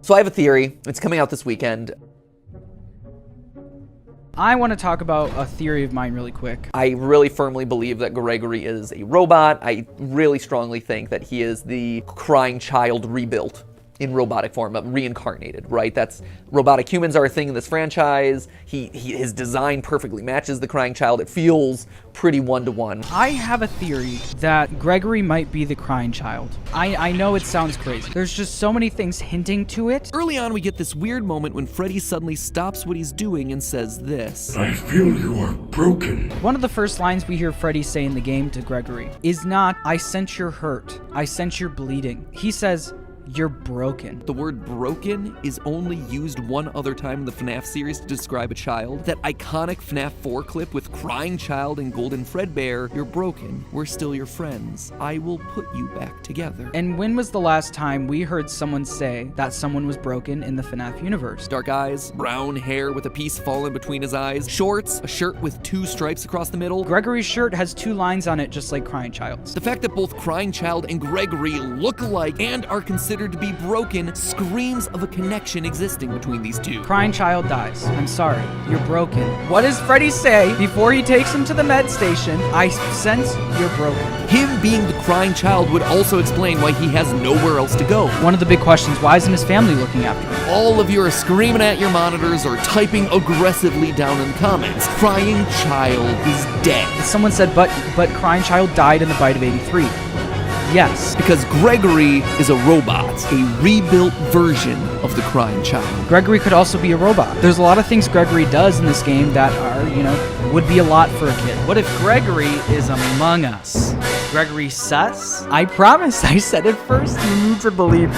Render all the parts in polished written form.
So I have a theory. It's coming out this weekend. I want to talk about a theory of mine really quick. I really firmly believe that Gregory is a robot. I really strongly think that he is the crying child rebuilt in robotic form, reincarnated, right? That's robotic humans are a thing in this franchise. His design perfectly matches the crying child. It feels pretty one-to-one. I have a theory that Gregory might be the crying child. I know it sounds crazy. There's just so many things hinting to it. Early on, we get this weird moment when Freddy suddenly stops what he's doing and says this. I feel you are broken. One of the first lines we hear Freddy say in the game to Gregory is not, "I sense your hurt. I sense your bleeding." He says, "You're broken." The word broken is only used one other time in the FNAF series to describe a child. That iconic FNAF 4 clip with crying child and golden Fredbear, "You're broken, we're still your friends. I will put you back together." And when was the last time we heard someone say that someone was broken in the FNAF universe? Dark eyes, brown hair with a piece fallen between his eyes, shorts, a shirt with 2 stripes across the middle. Gregory's shirt has 2 lines on it just like Crying Child's. The fact that both Crying Child and Gregory look alike and are considered to be broken screams of a connection existing between these two. Crying Child dies. I'm sorry. You're broken. What does Freddy say before he takes him to the med station? "I sense you're broken." Him being the Crying Child would also explain why he has nowhere else to go. One of the big questions, why isn't his family looking after him? All of you are screaming at your monitors or typing aggressively down in the comments. Crying Child is dead. Someone said, but Crying Child died in the bite of 83. Yes. Because Gregory is a robot, a rebuilt version of the Crying Child. Gregory could also be a robot. There's a lot of things Gregory does in this game that are, would be a lot for a kid. What if Gregory is among us? Gregory sus? I promise, I said it first. You need to believe me.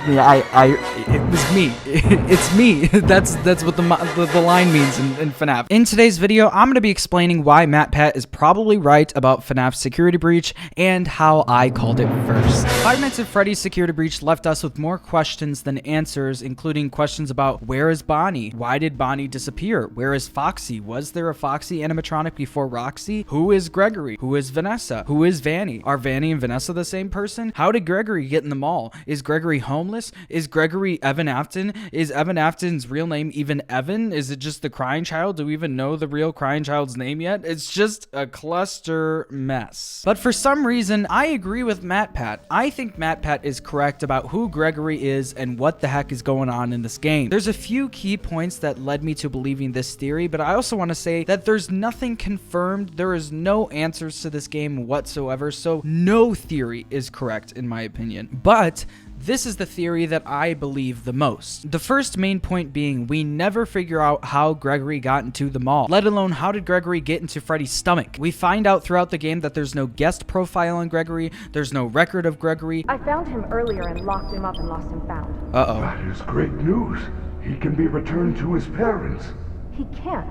Yeah, it was me. It's me. That's what the line means in FNAF. In today's video, I'm going to be explaining why MatPat is probably right about FNAF Security Breach and how I called it first. 5 Nights at Freddy's Security Breach left us with more questions than answers, including questions about where is Bonnie? Why did Bonnie disappear? Where is Foxy? Was there a Foxy animatronic before Roxy? Who is Gregory? Who is Vanessa? Who is Vanny? Are Vanny and Vanessa the same person? How did Gregory get in the mall? Is Gregory homeless? Is Gregory Evan Afton? Is Evan Afton's real name even Evan? Is it just the Crying Child? Do we even know the real Crying Child's name yet? It's just a cluster mess. But for some reason, I agree with MatPat. I think MatPat is correct about who Gregory is and what the heck is going on in this game. There's a few key points that led me to believing this theory, but I also want to say that there's nothing confirmed. There is no answers to this game whatsoever, so no theory is correct in my opinion. But this is the theory that I believe the most. The first main point being we never figure out how Gregory got into the mall, let alone how did Gregory get into Freddy's stomach. We find out throughout the game that there's no guest profile on Gregory, there's no record of Gregory. I found him earlier and locked him up and lost him found. Uh-oh. That is great news. He can be returned to his parents. He can't.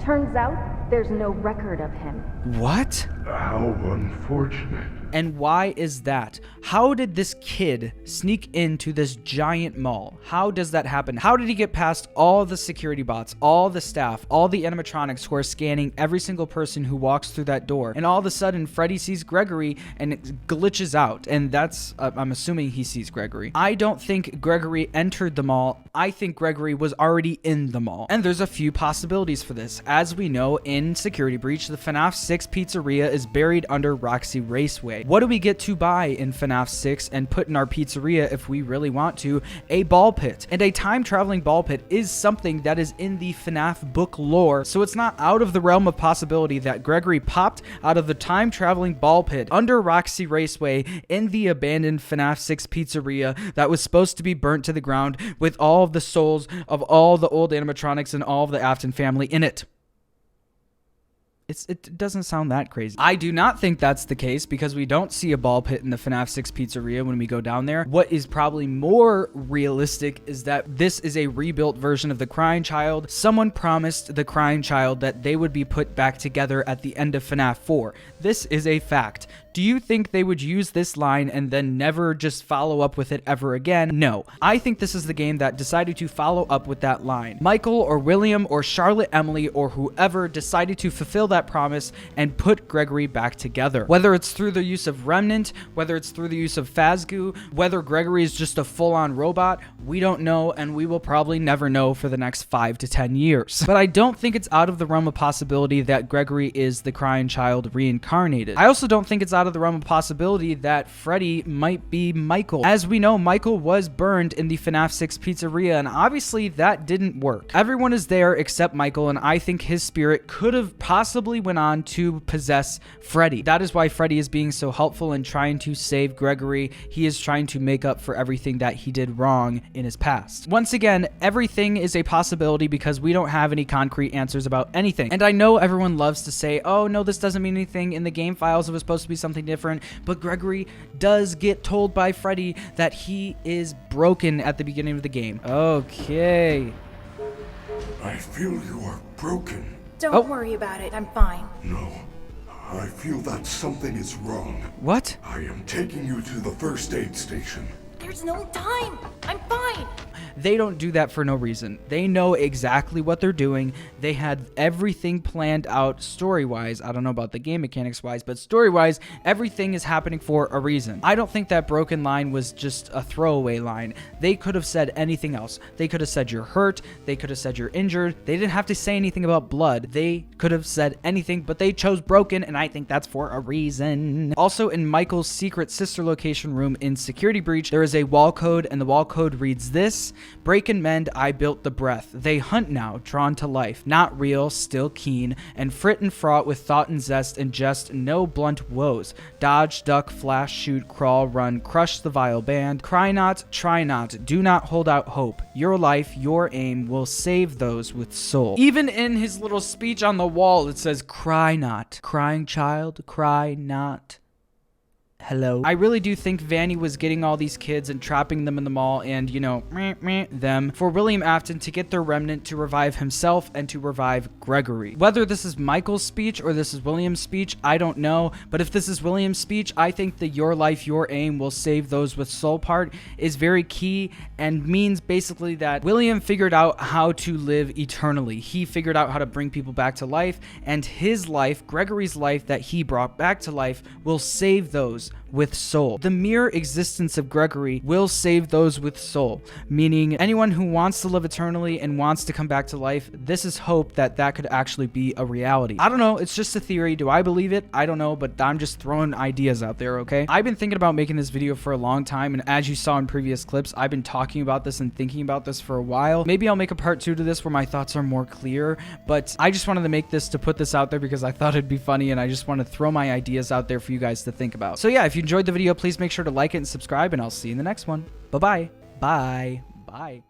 Turns out there's no record of him. What? How unfortunate. And why is that? How did this kid sneak into this giant mall? How does that happen? How did he get past all the security bots, all the staff, all the animatronics who are scanning every single person who walks through that door? And all of a sudden, Freddy sees Gregory and it glitches out. And that's, I'm assuming he sees Gregory. I don't think Gregory entered the mall. I think Gregory was already in the mall. And there's a few possibilities for this. As we know, in Security Breach, the FNAF 6 pizzeria is buried under Roxy Raceway. What do we get to buy in FNAF 6 and put in our pizzeria if we really want to? A ball pit. And a time-traveling ball pit is something that is in the FNAF book lore, so it's not out of the realm of possibility that Gregory popped out of the time-traveling ball pit under Roxy Raceway in the abandoned FNAF 6 pizzeria that was supposed to be burnt to the ground with all of the souls of all the old animatronics and all of the Afton family in it. It doesn't sound that crazy. I do not think that's the case because we don't see a ball pit in the FNAF 6 pizzeria when we go down there. What is probably more realistic is that this is a rebuilt version of the Crying Child. Someone promised the Crying Child that they would be put back together at the end of FNAF 4. This is a fact. Do you think they would use this line and then never just follow up with it ever again? No. I think this is the game that decided to follow up with that line. Michael or William or Charlotte Emily or whoever decided to fulfill that promise and put Gregory back together. Whether it's through the use of Remnant, whether it's through the use of Fazgoo, whether Gregory is just a full-on robot, we don't know, and we will probably never know for the next 5 to 10 years. But I don't think it's out of the realm of possibility that Gregory is the crying child reincarnated. I also don't think it's out of the realm of possibility that Freddy might be Michael. As we know, Michael was burned in the FNAF 6 pizzeria, and obviously that didn't work. Everyone is there except Michael, and I think his spirit could have possibly went on to possess Freddy. That is why Freddy is being so helpful in trying to save Gregory. He is trying to make up for everything that he did wrong in his past. Once again, everything is a possibility because we don't have any concrete answers about anything. And I know everyone loves to say, oh no, this doesn't mean anything. In the game files, it was supposed to be something different. But Gregory does get told by Freddy that he is broken at the beginning of the game. Okay. I feel you are broken. Don't worry about it. I'm fine. No, I feel that something is wrong. What? I am taking you to the first aid station. There's no time. I'm fine. They don't do that for no reason. They know exactly what they're doing. They had everything planned out story-wise. I don't know about the game mechanics-wise, but story-wise, everything is happening for a reason. I don't think that broken line was just a throwaway line. They could have said anything else. They could have said you're hurt. They could have said you're injured. They didn't have to say anything about blood. They could have said anything, but they chose broken, and I think that's for a reason. Also, in Michael's secret sister location room in Security Breach, there is a wall code, and the wall code reads this: break and mend, I built the breath. They hunt now, drawn to life. Not real, still keen, and frit and fraught with thought and zest and jest, no blunt woes. Dodge, duck, flash, shoot, crawl, run, crush the vile band. Cry not, try not, do not hold out hope. Your life, your aim, will save those with soul. Even in his little speech on the wall, it says, cry not. Crying child, cry not. Hello. I really do think Vanny was getting all these kids and trapping them in the mall and, you know, them for William Afton to get their remnant to revive himself and to revive Gregory. Whether this is Michael's speech or this is William's speech, I don't know. But if this is William's speech, I think the your life, your aim will save those with soul part is very key and means basically that William figured out how to live eternally. He figured out how to bring people back to life, and his life, Gregory's life that he brought back to life, will save those with soul. The mere existence of Gregory will save those with soul, meaning anyone who wants to live eternally and wants to come back to life, this is hope that that could actually be a reality. I don't know, it's just a theory. Do I believe it? I don't know, but I'm just throwing ideas out there, okay? I've been thinking about making this video for a long time, and as you saw in previous clips, I've been talking about this and thinking about this for a while. Maybe I'll make a part 2 to this where my thoughts are more clear, but I just wanted to make this to put this out there because I thought it'd be funny, and I just want to throw my ideas out there for you guys to think about. So yeah, if you enjoyed the video, please make sure to like it and subscribe, and I'll see you in the next one. Bye-bye. Bye. Bye.